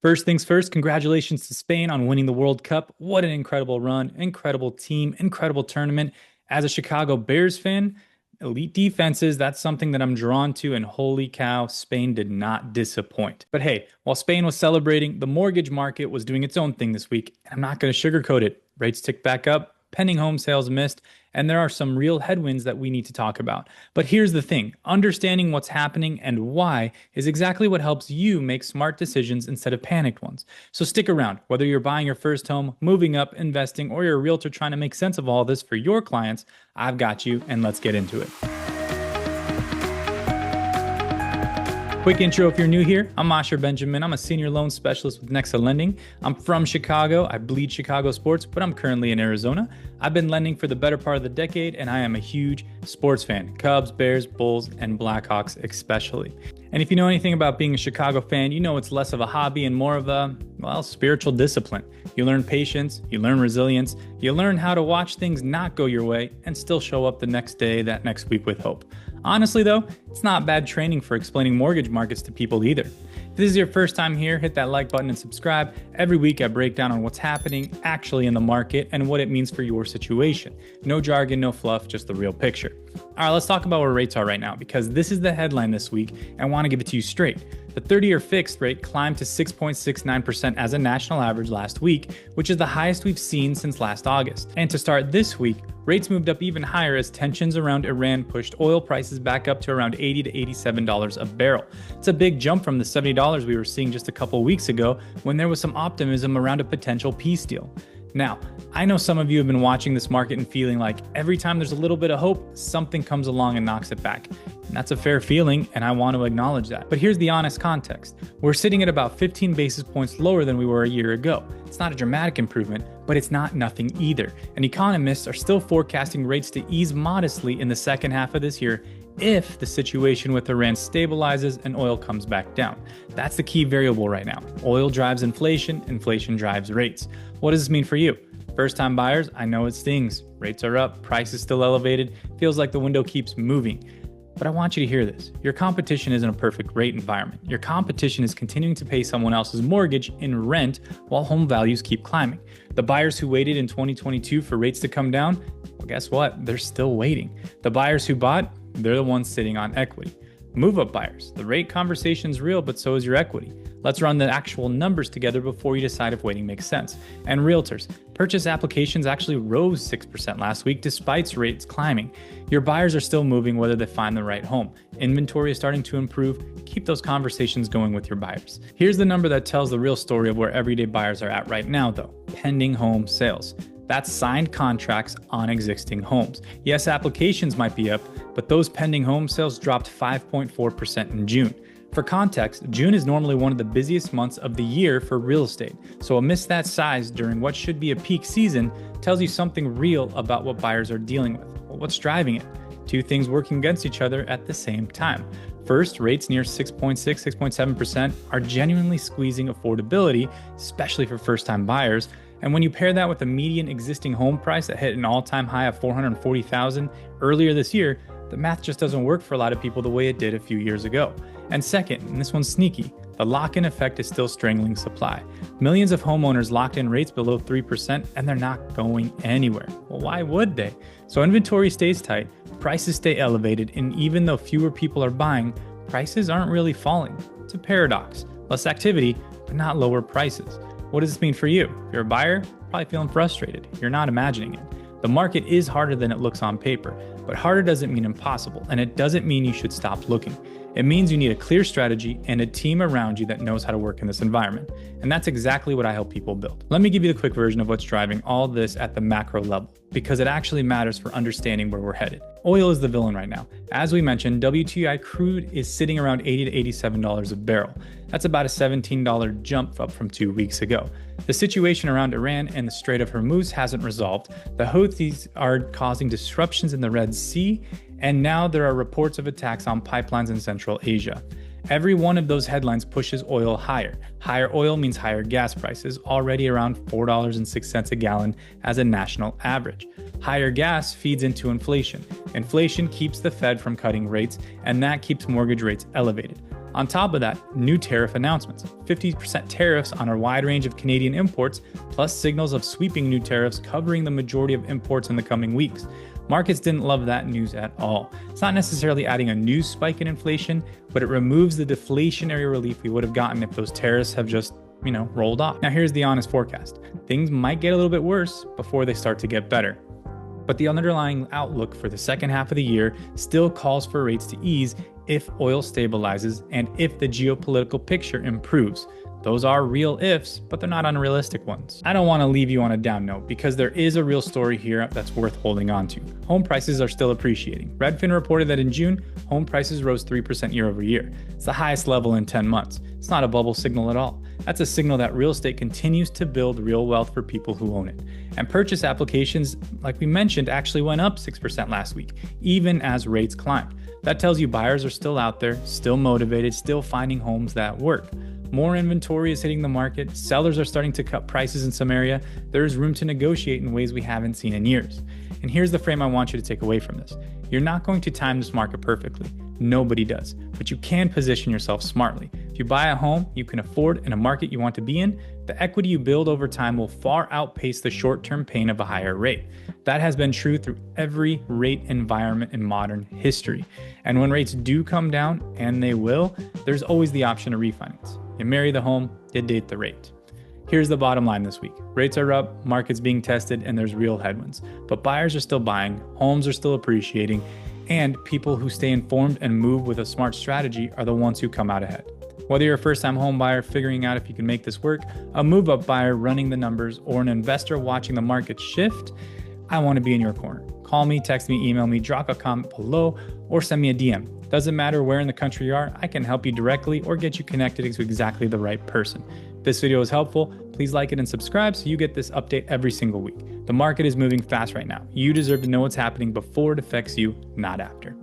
First things first, congratulations to Spain on winning the World Cup. What an incredible run, incredible team, incredible tournament. As a Chicago Bears fan, elite defenses, that's something that I'm drawn to, and holy cow, Spain did not disappoint. But hey, while Spain was celebrating, the mortgage market was doing its own thing this week, and I'm not going to sugarcoat it. Rates ticked back up, pending home sales missed, and there are some real headwinds that we need to talk about. But here's the thing, understanding what's happening and why is exactly what helps you make smart decisions instead of panicked ones. So stick around, whether you're buying your first home, moving up, investing, or you're a realtor trying to make sense of all this for your clients, I've got you, and let's get into it. Quick intro if you're new here. I'm Asher Benjamin. I'm a senior loan specialist with Nexa Lending. I'm from Chicago. I bleed Chicago sports, but I'm currently in Arizona. I've been lending for the better part of the decade, and I am a huge sports fan. Cubs, Bears, Bulls, and Blackhawks especially. And if you know anything about being a Chicago fan, you know it's less of a hobby and more of a, spiritual discipline. You learn patience, you learn resilience, you learn how to watch things not go your way and still show up the next day, that next week with hope. Honestly though, it's not bad training for explaining mortgage markets to people either. If this is your first time here, hit that like button and subscribe. Every week I break down on what's happening actually in the market and what it means for your situation. No jargon, no fluff, just the real picture. All right, let's talk about where rates are right now because this is the headline this week and I want to give it to you straight. The 30-year fixed rate climbed to 6.69% as a national average last week, which is the highest we've seen since last August. And to start this week, rates moved up even higher as tensions around Iran pushed oil prices back up to around $80 to $87 a barrel. It's a big jump from the $70 we were seeing just a couple weeks ago when there was some optimism around a potential peace deal. Now, I know some of you have been watching this market and feeling like every time there's a little bit of hope, something comes along and knocks it back. And that's a fair feeling, and I want to acknowledge that. But here's the honest context. We're sitting at about 15 basis points lower than we were a year ago. It's not a dramatic improvement, but it's not nothing either. And economists are still forecasting rates to ease modestly in the second half of this year if the situation with Iran stabilizes and oil comes back down. That's the key variable right now. Oil drives inflation, inflation drives rates. What does this mean for you? First-time buyers, I know it stings. Rates are up, price is still elevated, feels like the window keeps moving. But I want you to hear this. Your competition isn't a perfect rate environment. Your competition is continuing to pay someone else's mortgage in rent while home values keep climbing. The buyers who waited in 2022 for rates to come down, well, guess what? They're still waiting. The buyers who bought, they're the ones sitting on equity. Move-up buyers, the rate conversation's real, but so is your equity. Let's run the actual numbers together before you decide if waiting makes sense. And realtors, purchase applications actually rose 6% last week despite rates climbing. Your buyers are still moving whether they find the right home. Inventory is starting to improve. Keep those conversations going with your buyers. Here's the number that tells the real story of where everyday buyers are at right now though, pending home sales. That's signed contracts on existing homes. Yes, applications might be up, but those pending home sales dropped 5.4% in June. For context, June is normally one of the busiest months of the year for real estate. So a miss that size during what should be a peak season tells you something real about what buyers are dealing with. Well, what's driving it? Two things working against each other at the same time. First, rates near 6.6, 6.7% are genuinely squeezing affordability, especially for first-time buyers. And when you pair that with a median existing home price that hit an all-time high of $440,000 earlier this year, the math just doesn't work for a lot of people the way it did a few years ago. And second, and this one's sneaky, the lock-in effect is still strangling supply. Millions of homeowners locked in rates below 3% and they're not going anywhere. Well, why would they? So inventory stays tight, prices stay elevated, and even though fewer people are buying, prices aren't really falling. It's a paradox. Less activity, but not lower prices. What does this mean for you? If you're a buyer, probably feeling frustrated. You're not imagining it. The market is harder than it looks on paper, but harder doesn't mean impossible, and it doesn't mean you should stop looking. It means you need a clear strategy and a team around you that knows how to work in this environment. And that's exactly what I help people build. Let me give you the quick version of what's driving all this at the macro level, because it actually matters for understanding where we're headed. Oil is the villain right now. As we mentioned, WTI crude is sitting around $80 to $87 a barrel. That's about a $17 jump up from 2 weeks ago. The situation around Iran and the Strait of Hormuz hasn't resolved. The Houthis are causing disruptions in the Red Sea, and now there are reports of attacks on pipelines in Central Asia. Every one of those headlines pushes oil higher. Higher oil means higher gas prices, already around $4.06 a gallon as a national average. Higher gas feeds into inflation. Inflation keeps the Fed from cutting rates, and that keeps mortgage rates elevated. On top of that, new tariff announcements, 50% tariffs on a wide range of Canadian imports, plus signals of sweeping new tariffs covering the majority of imports in the coming weeks. Markets didn't love that news at all. It's not necessarily adding a new spike in inflation, but it removes the deflationary relief we would have gotten if those tariffs have just, rolled off. Now here's the honest forecast. Things might get a little bit worse before they start to get better. But the underlying outlook for the second half of the year still calls for rates to ease if oil stabilizes and if the geopolitical picture improves. Those are real ifs, but they're not unrealistic ones. I don't want to leave you on a down note because there is a real story here that's worth holding on to. Home prices are still appreciating. Redfin reported that in June, home prices rose 3% year over year. It's the highest level in 10 months. It's not a bubble signal at all. That's a signal that real estate continues to build real wealth for people who own it. And purchase applications, like we mentioned, actually went up 6% last week, even as rates climbed. That tells you buyers are still out there, still motivated, still finding homes that work. More inventory is hitting the market. Sellers are starting to cut prices in some area. There's room to negotiate in ways we haven't seen in years. And here's the frame I want you to take away from this. You're not going to time this market perfectly. Nobody does. But you can position yourself smartly. If you buy a home you can afford in a market you want to be in, the equity you build over time will far outpace the short-term pain of a higher rate. That has been true through every rate environment in modern history. And when rates do come down, and they will, there's always the option to refinance. You marry the home, you date the rate. Here's the bottom line this week. Rates are up, market's being tested, and there's real headwinds. But buyers are still buying, homes are still appreciating, and people who stay informed and move with a smart strategy are the ones who come out ahead. Whether you're a first-time home buyer figuring out if you can make this work, a move-up buyer running the numbers, or an investor watching the market shift, I want to be in your corner. Call me, text me, email me, drop a comment below, or send me a DM. Doesn't matter where in the country you are, I can help you directly or get you connected to exactly the right person. If this video is helpful, please like it and subscribe so you get this update every single week. The market is moving fast right now. You deserve to know what's happening before it affects you, not after.